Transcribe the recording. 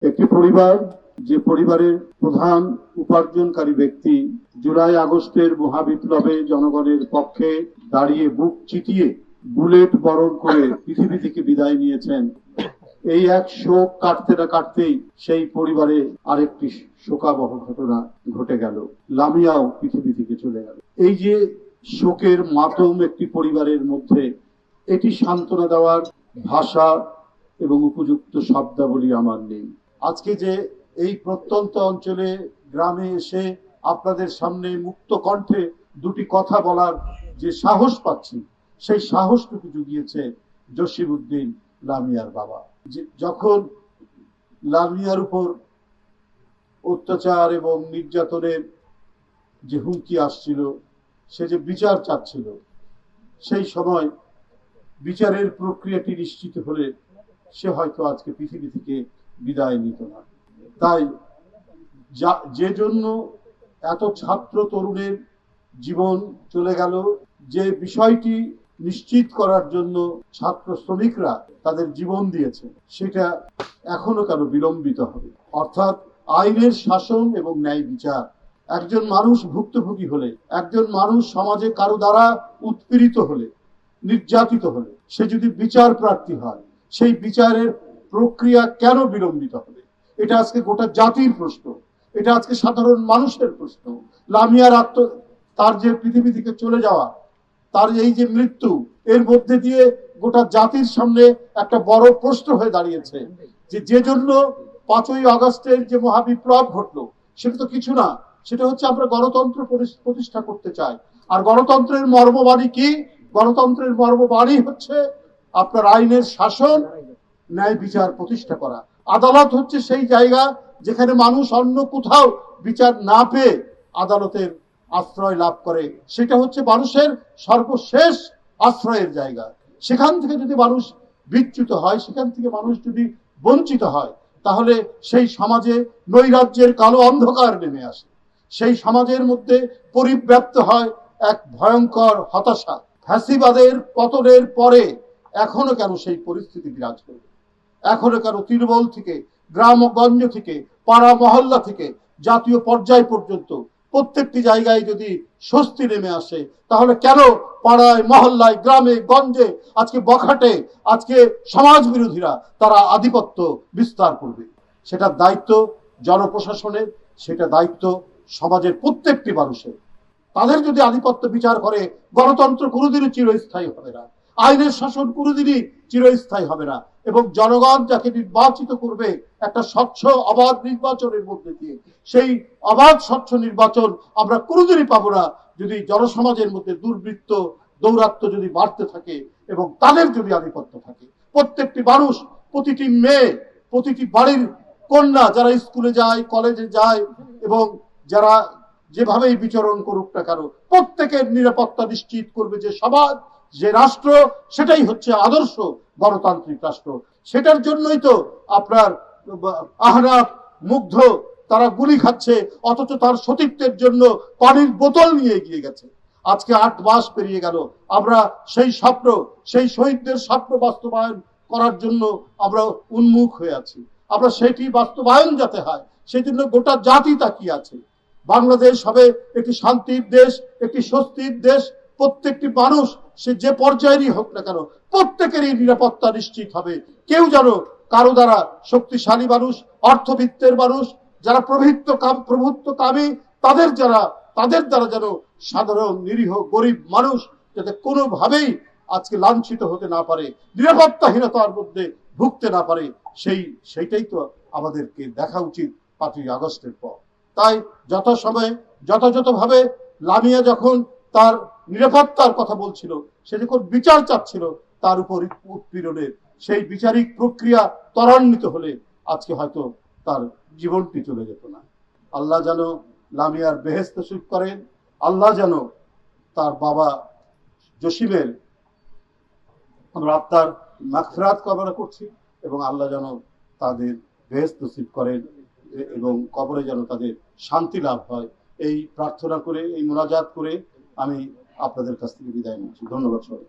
একটি পরিবার, যে পরিবারের প্রধান উপার্জনকারী ব্যক্তি জুলাই আগস্টের মহাবিপ্লবে জনগণের পক্ষে দাঁড়িয়ে বুক চিতিয়ে বুলেট বরণ করে পৃথিবী থেকে বিদায় নিয়েছেন, এই এক শোক কাটতে না কাটতেই সেই পরিবারে আরেকটি শোকাবহ ঘটনা ঘটে গেল। লামিয়াও পৃথিবী থেকে চলে গেল। এই যে শোকের মাতম একটি পরিবারের মধ্যে, এটি সান্ত্বনা দেওয়ার ভাষা এবং উপযুক্ত শব্দাবলী আমার নেই। আজকে যে এই প্রত্যন্ত অঞ্চলে গ্রামে এসে আপনাদের সামনে মুক্ত কণ্ঠে দুটি কথা বলার যে সাহস পাচ্ছি, সেই সাহসটুকু জুগিয়েছে জসিমউদ্দিন লামিয়ার বাবা। যখন লামিয়ার উপর অত্যাচার এবং নির্যাতনের যে হুমকি আসছিল, সে যে বিচার চাচ্ছিল, সেই সময় বিচারের প্রক্রিয়াটি নিশ্চিত হলে সে হয়তো আজকে পৃথিবী থেকে বিদায় নিত না। তাই যে জন্য এত ছাত্র তরুণের জীবন চলে গেল, যে বিষয়টি নিশ্চিত করার জন্য ছাত্র শ্রমিকরা তাদের জীবন দিয়েছে, সেটা এখনো কেন বিলম্বিত হবে? অর্থাৎ আইনের শাসন এবং ন্যায় বিচার। একজন মানুষ ভুক্তভোগী হলে, একজন মানুষ সমাজে কারো দ্বারা উৎপীড়িত হলে, নির্যাতিত হলে, সে যদি বিচার প্রার্থী হয়, সেই বিচারের প্রক্রিয়া কেন বিলম্বিত হবে? এটা আজকে গোটা জাতির প্রশ্ন, এটা আজকে সাধারণ মানুষের প্রশ্ন। লামিয়ার তার যে পৃথিবী থেকে চলে যাওয়া, তার এই যে মৃত্যু, এর মধ্যে দিয়ে গোটা জাতির সামনে একটা বড় প্রশ্ন হয়ে দাঁড়িয়েছে যে জন্য 5ই আগস্টের যে মহাবিপ্লব ঘটলো, সেটা তো কিছু না, সেটা হচ্ছে আমরা গণতন্ত্র প্রতিষ্ঠা করতে চাই। আর গণতন্ত্রের মর্মবাণী কি? গণতন্ত্রের মর্মবাণী হচ্ছে আপনার আইনের শাসন, ন্যায় বিচার প্রতিষ্ঠা করা। আদালত হচ্ছে সেই জায়গা যেখানে মানুষ অন্য কোথাও বিচার না পেয়ে আদালতের আশ্রয় লাভ করে। সেটা হচ্ছে মানুষের সর্বশেষ আশ্রয়ের জায়গা। সেখান থেকে যদি মানুষ বিচ্যুত হয়, সেখান থেকে মানুষ যদি বঞ্চিত হয়, তাহলে সেই সমাজে নৈরাজ্যের কালো অন্ধকার নেমে আসে। সেই সমাজের মধ্যে পরিব্যাপ্ত হয় এক ভয়ঙ্কর হতাশা। ফ্যাসিবাদের পতনের পরে এখনো কেন সেই পরিস্থিতি বিরাজ করবে? এখনো কেন তৃণমূল থেকে, গ্রামগঞ্জ থেকে, পাড়া মহল্লা থেকে জাতীয় পর্যায় পর্যন্ত প্রত্যেকটি জায়গায় যদি স্বস্তি নেমে আসে, তাহলে কেন পাড়ায় মহল্লায়, গ্রামে গঞ্জে, আজকে বখাটে, আজকে সমাজ বিরোধীরা তারা আধিপত্য বিস্তার করবে? সেটার দায়িত্ব জনপ্রশাসনের, সেটা দায়িত্ব সমাজের প্রত্যেকটি মানুষের। তাদের যদি আধিপত্য বিচার করে, গণতন্ত্র কোনোদিনই চিরস্থায়ী হবে না, আইনের শাসন কোনোদিনই চিরস্থায়ী হবে না। এবং জনগণ যাকে নির্বাচিত করবে একটা স্বচ্ছ অবাধ নির্বাচনের মধ্যে দিয়ে, সেই অবাধ স্বচ্ছ নির্বাচন আমরা কোনোদিনই পাবো না যদি জনসমাজের মধ্যে দুর্বৃত্ত দৌরাত্ম্য যদি বাড়তে থাকে এবং তাদের যদি আধিপত্য থাকে। প্রত্যেকটি মানুষ, প্রতিটি মেয়ে, প্রতিটি বাড়ির কন্যা যারা স্কুলে যায়, কলেজে যায়, এবং যারা যেভাবেই বিচরণ করুক না কেন, প্রত্যেকের নিরাপত্তা নিশ্চিত করবে যে সমাজ, যে রাষ্ট্র, সেটাই হচ্ছে আদর্শ গণতান্ত্রিক রাষ্ট্র। সেটার জন্যই তো আপনার আহনাফ, মুগ্ধ তারা গুলি খাচ্ছে, অথচ তার সতীত্বের জন্য পানির বোতল নিয়ে এগিয়ে গেছে। আজকে 8 মাস পেরিয়ে গেল, আমরা সেই স্বপ্ন, সেই শহীদদের স্বপ্ন বাস্তবায়ন করার জন্য আমরা উন্মুখ হয়ে আছি। আমরা সেটি বাস্তবায়ন যাতে হয়, সেই জন্য গোটা জাতি তাকিয়ে আছে। বাংলাদেশ হবে একটি শান্তির দেশ, একটি স্বস্তির দেশ। প্রত্যেকটি মানুষ, সে যে পর্যায়েরই হোক না কেন, প্রত্যেকেরই নিরাপত্তা নিশ্চিত হবে। কেউ যেন কারো দ্বারা, শক্তিশালী মানুষ, অর্থবিত্তের মানুষ, যারা প্রভুত্বকামী, তাদের দ্বারা যেন সাধারণ নিরীহ গরিব মানুষ যাতে কোনোভাবেই আজকে লাঞ্ছিত হতে না পারে, নিরাপত্তাহীনতার মধ্যে ভুগতে না পারে, সেইটাই তো আমাদেরকে দেখা উচিত 5ই আগস্টের পর। তাই যথাসময়ে যথাযথভাবে লামিয়া যখন তার নিরাপত্তার কথা বলছিল, সে যখন বিচার চাচ্ছিল, তার উপর উৎপীড়নের সেই বিচারিক প্রক্রিয়া ত্বরান্বিত হলে আজকে হয়তো তার জীবনটি চলে যেত না। আল্লাহ যেন লামিয়ার বেহেশত নসিব করেন। আল্লাহ যেন তার বাবা জসিমের, আমরা আত্মার মাগফিরাত কামনা করছি, এবং আল্লাহ যেন তাদের বেহেশত নসিব করেন এবং কবরে যেন তাদের শান্তি লাভ হয়, এই প্রার্থনা করে, এই মুনাজাত করে আমি আপনাদের কাছ থেকে বিদায় নিচ্ছি। ধন্যবাদ সবাই।